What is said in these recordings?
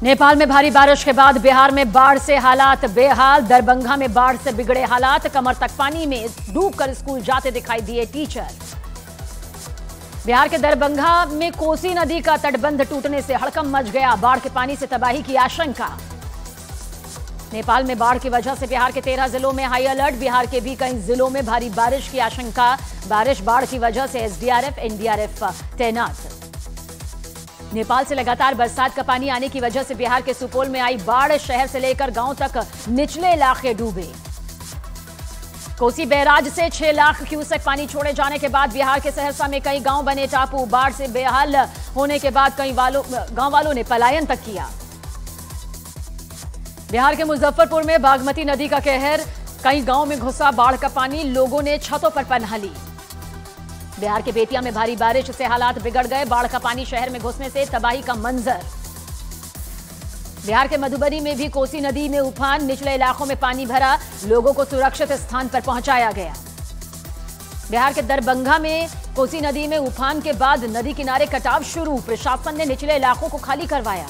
नेपाल में भारी बारिश के बाद बिहार में बाढ़ से हालात बेहाल। दरभंगा में बाढ़ से बिगड़े हालात, कमर तक पानी में डूबकर स्कूल जाते दिखाई दिए टीचर। बिहार के दरभंगा में कोसी नदी का तटबंध टूटने से हड़कंप मच गया। बाढ़ के पानी से तबाही की आशंका। नेपाल में बाढ़ की वजह से बिहार के 13 जिलों में हाई अलर्ट। बिहार के भी कई जिलों में भारी बारिश की आशंका। बाढ़ की वजह से एसडीआरएफ एनडीआरएफ तैनात। नेपाल से लगातार बरसात का पानी आने की वजह से बिहार के सुपौल में आई बाढ़। शहर से लेकर गांव तक निचले इलाके डूबे। कोसी बैराज से 6 लाख क्यूसेक पानी छोड़े जाने के बाद बिहार के सहरसा में कई गांव बने टापू। बाढ़ से बेहाल होने के बाद कई गांव वालों ने पलायन तक किया। बिहार के मुजफ्फरपुर में बागमती नदी का कहर, कई गांव में घुसा बाढ़ का पानी। लोगों ने छतों पर पनाह ली। बिहार के बेतिया में भारी बारिश से हालात बिगड़ गए। बाढ़ का पानी शहर में घुसने से तबाही का मंजर। बिहार के मधुबनी में भी कोसी नदी में उफान, निचले इलाकों में पानी भरा। लोगों को सुरक्षित स्थान पर पहुंचाया गया। बिहार के दरभंगा में कोसी नदी में उफान के बाद नदी किनारे कटाव शुरू। प्रशासन ने निचले इलाकों को खाली करवाया।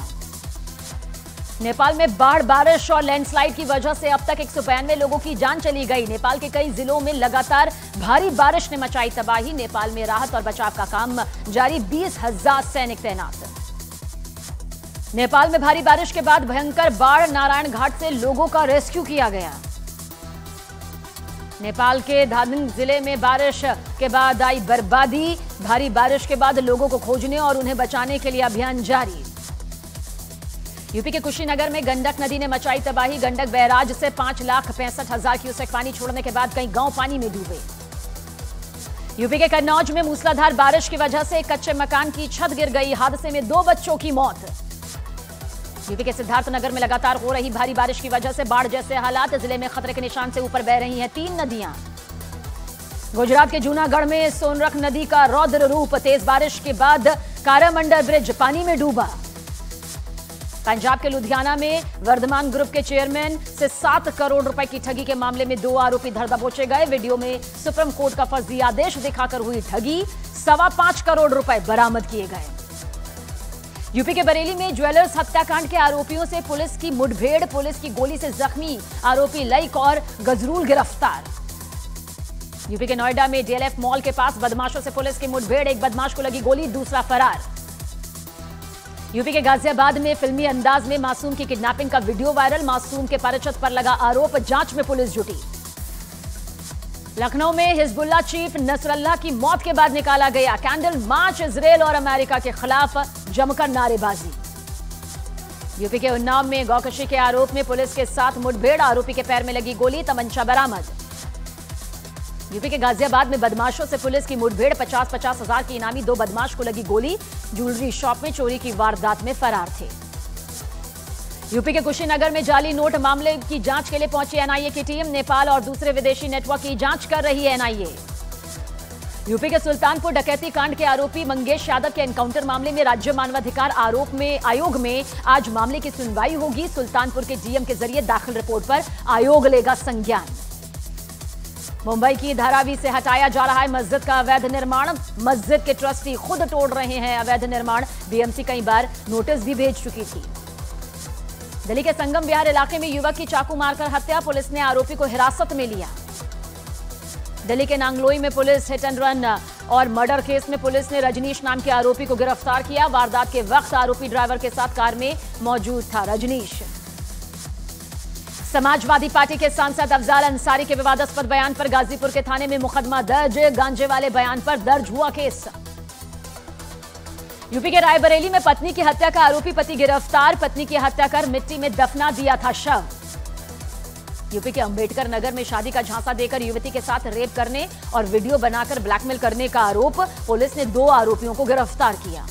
नेपाल में बाढ़, बारिश और लैंडस्लाइड की वजह से अब तक 192 लोगों की जान चली गई। नेपाल के कई जिलों में लगातार भारी बारिश ने मचाई तबाही। नेपाल में राहत और बचाव का काम जारी। 20,000 सैनिक तैनात। नेपाल में भारी बारिश के बाद भयंकर बाढ़, नारायण घाट से लोगों का रेस्क्यू किया गया। नेपाल के धादिङ जिले में बारिश के बाद आई बर्बादी। भारी बारिश के बाद लोगों को खोजने और उन्हें बचाने के लिए अभियान जारी। यूपी के कुशीनगर में गंडक नदी ने मचाई तबाही। गंडक बैराज से 5,65,000 क्यूसेक पानी छोड़ने के बाद कई गांव पानी में डूबे। यूपी के कन्नौज में मूसलाधार बारिश की वजह से एक कच्चे मकान की छत गिर गई। हादसे में 2 बच्चों की मौत। यूपी के सिद्धार्थनगर में लगातार हो रही भारी बारिश की वजह से बाढ़ जैसे हालात। जिले में खतरे के निशान से ऊपर बह रही हैं 3 नदियां। गुजरात के जूनागढ़ में सोनरख नदी का रौद्र रूप। तेज बारिश के बाद कारामंडल ब्रिज पानी में डूबा। पंजाब के लुधियाना में वर्धमान ग्रुप के चेयरमैन से 7 करोड़ रुपए की ठगी के मामले में 2 आरोपी धर दबोचे गए। वीडियो में सुप्रीम कोर्ट का फर्जी आदेश दिखाकर हुई ठगी। 5.25 करोड़ रुपए बरामद किए गए। यूपी के बरेली में ज्वेलर्स हत्याकांड के आरोपियों से पुलिस की मुठभेड़। पुलिस की गोली से जख्मी आरोपी लईक और गजरूल गिरफ्तार। यूपी के नोएडा में डीएलएफ मॉल के पास बदमाशों से पुलिस की मुठभेड़। एक बदमाश को लगी गोली, दूसरा फरार। यूपी के गाजियाबाद में फिल्मी अंदाज में मासूम की किडनैपिंग का वीडियो वायरल। मासूम के परिचित पर लगा आरोप, जांच में पुलिस जुटी। लखनऊ में हिजबुल्लाह चीफ नसरल्लाह की मौत के बाद निकाला गया कैंडल मार्च। इजरायल और अमेरिका के खिलाफ जमकर नारेबाजी। यूपी के उन्नाव में गौकशी के आरोप में पुलिस के साथ मुठभेड़। आरोपी के पैर में लगी गोली, तमंचा बरामद। यूपी के गाजियाबाद में बदमाशों से पुलिस की मुठभेड़। 50-50 हजार की इनामी 2 बदमाश को लगी गोली। ज्वेलरी शॉप में चोरी की वारदात में फरार थे। यूपी के कुशीनगर में जाली नोट मामले की जांच के लिए पहुंची एनआईए की टीम। नेपाल और दूसरे विदेशी नेटवर्क की जांच कर रही है एनआईए। यूपी के सुल्तानपुर डकैती कांड के आरोपी मंगेश यादव के एनकाउंटर मामले में राज्य मानवाधिकार आयोग में आज मामले की सुनवाई होगी। सुल्तानपुर के डीएम के जरिए दाखिल रिपोर्ट पर आयोग लेगा संज्ञान। मुंबई की धारावी से हटाया जा रहा है मस्जिद का अवैध निर्माण। मस्जिद के ट्रस्टी खुद तोड़ रहे हैं अवैध निर्माण। बीएमसी कई बार नोटिस भी भेज चुकी थी। दिल्ली के संगम विहार इलाके में युवक की चाकू मारकर हत्या। पुलिस ने आरोपी को हिरासत में लिया। दिल्ली के नांगलोई में पुलिस हिट एंड रन और मर्डर केस में पुलिस ने रजनीश नाम के आरोपी को गिरफ्तार किया। वारदात के वक्त आरोपी ड्राइवर के साथ कार में मौजूद था रजनीश। समाजवादी पार्टी के सांसद अफजाल अंसारी के विवादास्पद बयान पर गाजीपुर के थाने में मुकदमा दर्ज। गांजे वाले बयान पर दर्ज हुआ केस। यूपी के रायबरेली में पत्नी की हत्या का आरोपी पति गिरफ्तार। पत्नी की हत्या कर मिट्टी में दफना दिया था शव। यूपी के अंबेडकर नगर में शादी का झांसा देकर युवती के साथ रेप करने और वीडियो बनाकर ब्लैकमेल करने का आरोप। पुलिस ने 2 आरोपियों को गिरफ्तार किया।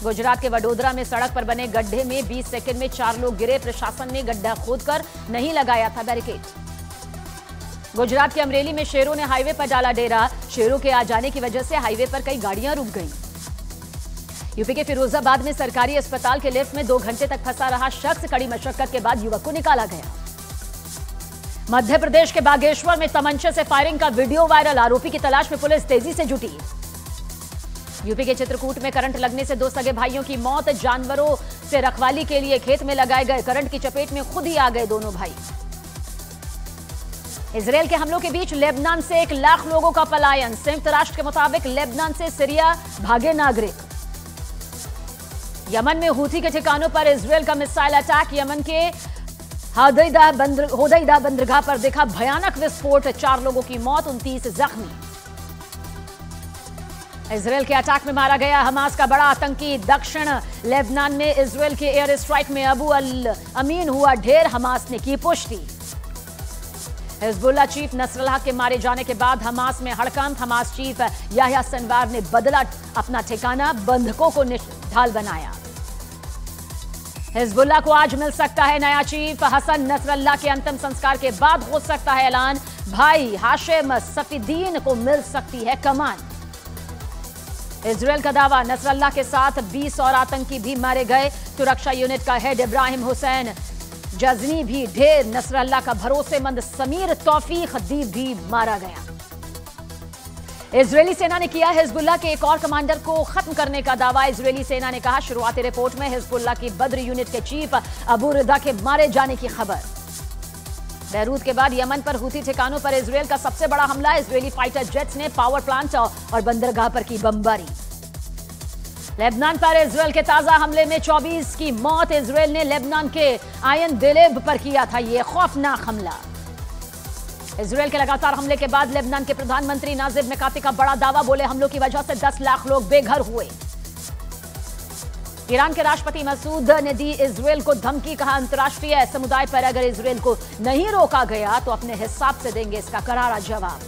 गुजरात के वडोदरा में सड़क पर बने गड्ढे में 20 सेकंड में 4 लोग गिरे। प्रशासन ने गड्ढा खोदकर नहीं लगाया था बैरिकेड। गुजरात के अमरेली में शेरों ने हाईवे पर डाला डेरा। शेरों के आ जाने की वजह से हाईवे पर कई गाड़ियां रुक गईं। यूपी के फिरोजाबाद में सरकारी अस्पताल के लिफ्ट में 2 घंटे तक फंसा रहा शख्स। कड़ी मशक्कत के बाद युवक को निकाला गया। मध्य प्रदेश के बागेश्वर में तमंचे से फायरिंग का वीडियो वायरल। आरोपी की तलाश में पुलिस तेजी से जुटी। यूपी के चित्रकूट में करंट लगने से 2 सगे भाइयों की मौत। जानवरों से रखवाली के लिए खेत में लगाए गए करंट की चपेट में खुद ही आ गए दोनों भाई। इजरायल के हमलों के बीच लेबनान से 1 लाख लोगों का पलायन। संयुक्त राष्ट्र के मुताबिक लेबनान से सीरिया भागे नागरिक। यमन में हूथी के ठिकानों पर इजरायल का मिसाइल अटैक। यमन के होदैदा बंदरगाह पर देखा भयानक विस्फोट, 4 लोगों की मौत, 29 जख्मी। इजरायल के अटैक में मारा गया हमास का बड़ा आतंकी। दक्षिण लेबनान में इजरायल के एयर स्ट्राइक में अबू अल अमीन हुआ ढेर, हमास ने की पुष्टि। हिजबुल्लाह चीफ नसरल्लाह के मारे जाने के बाद हमास में हड़कंप। हमास चीफ याह्या सिनवार ने बदला अपना ठिकाना, बंधकों को ढाल बनाया। हिजबुल्लाह को आज मिल सकता है नया चीफ। हसन नसरल्लाह के अंतिम संस्कार के बाद हो सकता है ऐलान। भाई हाशिम सफीदीन को मिल सकती है कमान। इजरायल का दावा, नसरल्लाह के साथ 20 और आतंकी भी मारे गए। सुरक्षा यूनिट का हेड इब्राहिम हुसैन जजनी भी ढेर। नसरल्लाह का भरोसेमंद समीर तौफीक दीब भी मारा गया। इजरायली सेना ने किया हिजबुल्लाह के एक और कमांडर को खत्म करने का दावा। इजरायली सेना ने कहा, शुरुआती रिपोर्ट में हिजबुल्लाह की बद्र यूनिट के चीफ अबू रिदा के मारे जाने की खबर। बैरूत के बाद यमन पर हूथी ठिकानों पर इजरायल का सबसे बड़ा हमला। इजरायली फाइटर जेट्स ने पावर प्लांट और बंदरगाह पर की बमबारी। लेबनान पर इजरायल के ताजा हमले में 24 की मौत। इजरायल ने लेबनान के आयन दिलेब पर किया था यह खौफनाक हमला। इजरायल के लगातार हमले के बाद लेबनान के प्रधानमंत्री नाजिब मिकाती का बड़ा दावा, बोले हमलों की वजह से 10 लाख लोग बेघर हुए। ईरान के राष्ट्रपति मसूद ने दी इजरायल को धमकी, कहा अंतर्राष्ट्रीय समुदाय पर अगर इजरायल को नहीं रोका गया तो अपने हिसाब से देंगे इसका करारा जवाब।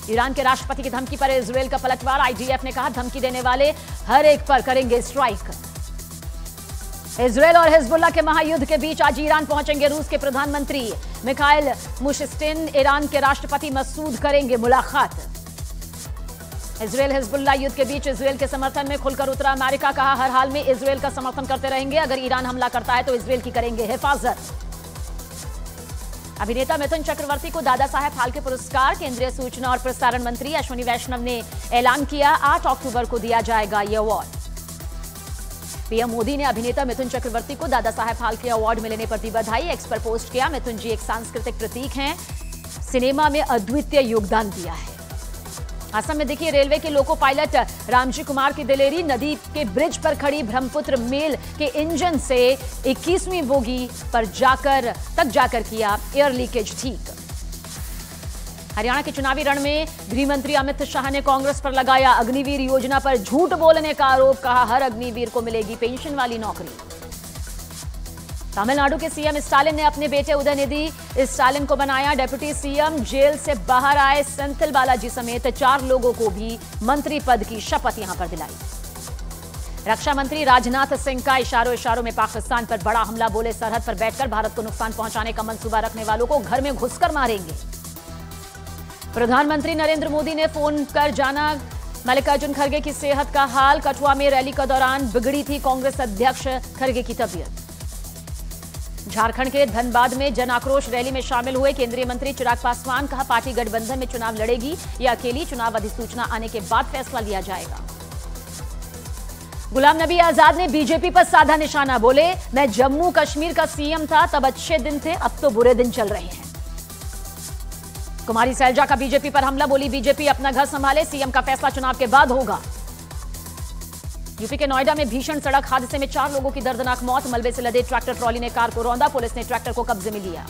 ईरान के राष्ट्रपति की धमकी पर इजरायल का पलटवार। आईडीएफ ने कहा, धमकी देने वाले हर एक पर करेंगे स्ट्राइक। इजरायल और हिजबुल्लाह के महायुद्ध के बीच आज ईरान पहुंचेंगे रूस के प्रधानमंत्री मिखाइल मुशिस्टिन। ईरान के राष्ट्रपति मसूद करेंगे मुलाकात। इजरायल हिजबुल्लाह युद्ध के बीच इजरायल के समर्थन में खुलकर उतरा अमेरिका। कहा, हर हाल में इजरायल का समर्थन करते रहेंगे। अगर ईरान हमला करता है तो इजरायल की करेंगे हिफाजत। अभिनेता मिथुन चक्रवर्ती को दादा साहेब फाल्के पुरस्कार। केंद्रीय सूचना और प्रसारण मंत्री अश्विनी वैष्णव ने ऐलान किया, 8 अक्टूबर को दिया जाएगा यह अवार्ड। पीएम मोदी ने अभिनेता मिथुन चक्रवर्ती को दादा साहेब फाल्के अवार्ड मिलने पर दी बधाई। एक्स पर पोस्ट किया, मिथुन जी एक सांस्कृतिक प्रतीक हैं, सिनेमा में अद्वितीय योगदान दिया है। असम में देखिए, रेलवे के लोको पायलट रामजी कुमार की दिलेरी। नदी के ब्रिज पर खड़ी ब्रह्मपुत्र मेल के इंजन से 21वीं बोगी पर जाकर किया एयर लीकेज ठीक। हरियाणा के चुनावी रण में गृह मंत्री अमित शाह ने कांग्रेस पर लगाया अग्निवीर योजना पर झूठ बोलने का आरोप। कहा, हर अग्निवीर को मिलेगी पेंशन वाली नौकरी। तमिलनाडु के सीएम स्टालिन ने अपने बेटे उदयनिधि स्टालिन को बनाया डिप्टी सीएम। जेल से बाहर आए सेंथिल बालाजी समेत 4 लोगों को भी मंत्री पद की शपथ यहां पर दिलाई। रक्षा मंत्री राजनाथ सिंह का इशारों में पाकिस्तान पर बड़ा हमला। बोले, सरहद पर बैठकर भारत को नुकसान पहुंचाने का मंसूबा रखने वालों को घर में घुसकर मारेंगे। प्रधानमंत्री नरेंद्र मोदी ने फोन कर जाना मल्लिकार्जुन खड़गे की सेहत का हाल। कठुआ में रैली के दौरान बिगड़ी थी कांग्रेस अध्यक्ष खड़गे की तबीयत। झारखंड के धनबाद में जन आक्रोश रैली में शामिल हुए केंद्रीय मंत्री चिराग पासवान। कहा, पार्टी गठबंधन में चुनाव लड़ेगी या अकेली, चुनाव अधिसूचना आने के बाद फैसला लिया जाएगा। गुलाम नबी आजाद ने बीजेपी पर साधा निशाना। बोले, मैं जम्मू कश्मीर का सीएम था तब अच्छे दिन थे, अब तो बुरे दिन चल रहे हैं। कुमारी सैलजा का बीजेपी पर हमला। बोली, बीजेपी अपना घर संभाले, सीएम का फैसला चुनाव के बाद होगा। यूपी के नोएडा में भीषण सड़क हादसे में 4 लोगों की दर्दनाक मौत। मलबे से लदे ट्रैक्टर ट्रॉली ने कार को रौंदा। पुलिस ने ट्रैक्टर को कब्जे में लिया।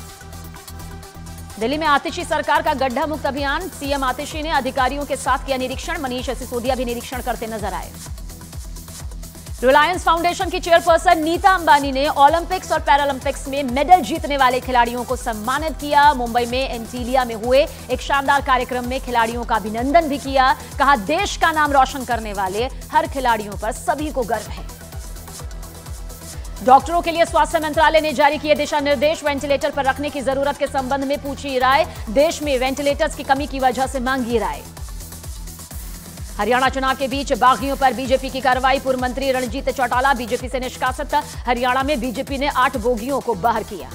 दिल्ली में आतिशी सरकार का गड्ढा मुक्त अभियान। सीएम आतिशी ने अधिकारियों के साथ किया निरीक्षण। मनीष सिसोदिया भी निरीक्षण करते नजर आए। रिलायंस फाउंडेशन की चेयरपर्सन नीता अंबानी ने ओलंपिक्स और पैरालंपिक्स में मेडल जीतने वाले खिलाड़ियों को सम्मानित किया। मुंबई में एंटीलिया में हुए एक शानदार कार्यक्रम में खिलाड़ियों का अभिनंदन भी किया। कहा, देश का नाम रोशन करने वाले हर खिलाड़ियों पर सभी को गर्व है। डॉक्टरों के लिए स्वास्थ्य मंत्रालय ने जारी किए दिशा निर्देश। वेंटिलेटर पर रखने की जरूरत के संबंध में पूछी राय। देश में वेंटिलेटर्स की कमी की वजह से मांगी राय। हरियाणा चुनाव के बीच बागियों पर बीजेपी की कार्रवाई। पूर्व मंत्री रणजीत चौटाला बीजेपी से निष्कासित। हरियाणा में बीजेपी ने 8 बोगियों को बाहर किया।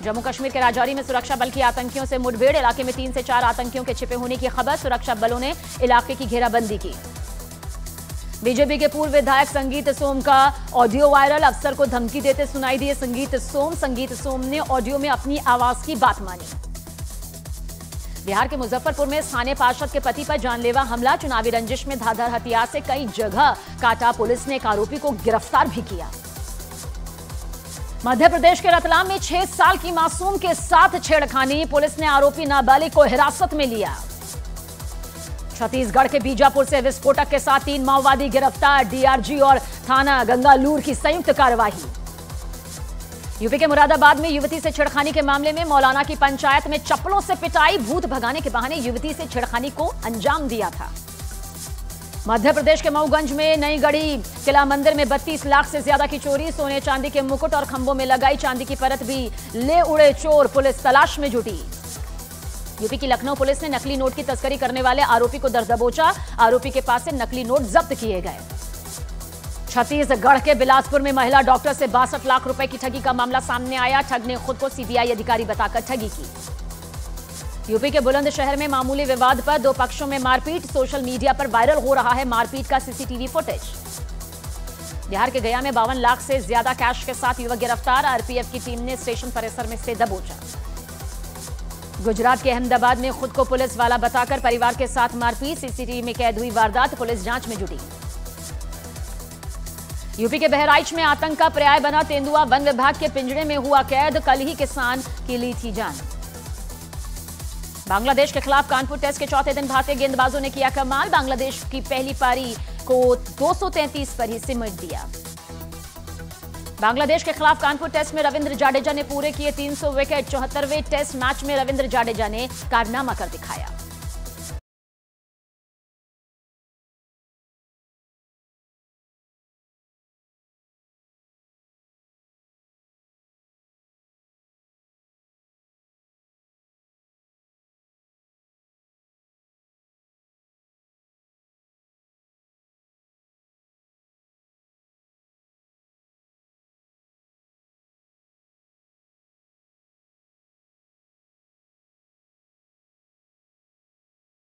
जम्मू कश्मीर के राजौरी में सुरक्षा बल की आतंकियों से मुठभेड़। इलाके में 3 से 4 आतंकियों के छिपे होने की खबर। सुरक्षा बलों ने इलाके की घेराबंदी की। बीजेपी के पूर्व विधायक संगीत सोम का ऑडियो वायरल, अफसर को धमकी देते सुनाई दिए संगीत सोम ने ऑडियो में अपनी आवाज की बात मानी। बिहार के मुजफ्फरपुर में स्थानीय पार्षद के पति पर जानलेवा हमला, चुनावी रंजिश में धारदार हथियार से कई जगह काटा, पुलिस ने एक आरोपी को गिरफ्तार भी किया। मध्य प्रदेश के रतलाम में 6 साल की मासूम के साथ छेड़खानी, पुलिस ने आरोपी नाबालिग को हिरासत में लिया। छत्तीसगढ़ के बीजापुर से विस्फोटक के साथ 3 माओवादी गिरफ्तार, डीआरजी और थाना गंगालूर की संयुक्त कार्रवाई। यूपी के मुरादाबाद में युवती से छेड़खानी के मामले में मौलाना की पंचायत में चप्पलों से पिटाई, भूत भगाने के बहाने युवती से छेड़खानी को अंजाम दिया था। मध्य प्रदेश के मऊगंज में नई गढ़ी किला मंदिर में 32 लाख से ज्यादा की चोरी, सोने चांदी के मुकुट और खंभों में लगाई चांदी की परत भी ले उड़े चोर, पुलिस तलाश में जुटी। यूपी की लखनऊ पुलिस ने नकली नोट की तस्करी करने वाले आरोपी को दबोचा, आरोपी के पास से नकली नोट जब्त किए गए। छत्तीसगढ़ के बिलासपुर में महिला डॉक्टर से 62 लाख रुपए की ठगी का मामला सामने आया, ठग ने खुद को सीबीआई अधिकारी बताकर ठगी की। यूपी के बुलंदशहर में मामूली विवाद पर 2 पक्षों में मारपीट, सोशल मीडिया पर वायरल हो रहा है मारपीट का सीसीटीवी फुटेज। बिहार के गया में 52 लाख से ज्यादा कैश के साथ युवक गिरफ्तार, आरपीएफ की टीम ने स्टेशन परिसर में से दबोचा। गुजरात के अहमदाबाद में खुद को पुलिस वाला बताकर परिवार के साथ मारपीट, सीसीटीवी में कैद हुई वारदात, पुलिस जांच में जुटी। यूपी के बहराइच में आतंक का पर्याय बना तेंदुआ, वन विभाग के पिंजरे में हुआ कैद, कल ही किसान की ली थी जान। बांग्लादेश के खिलाफ कानपुर टेस्ट के चौथे दिन भारतीय गेंदबाजों ने किया कमाल, बांग्लादेश की पहली पारी को 233 पर ही सिमट दिया। बांग्लादेश के खिलाफ कानपुर टेस्ट में रविंद्र जाडेजा ने पूरे किए 300 विकेट, 74वें टेस्ट मैच में रविंद्र जाडेजा ने कारनामा कर दिखाया।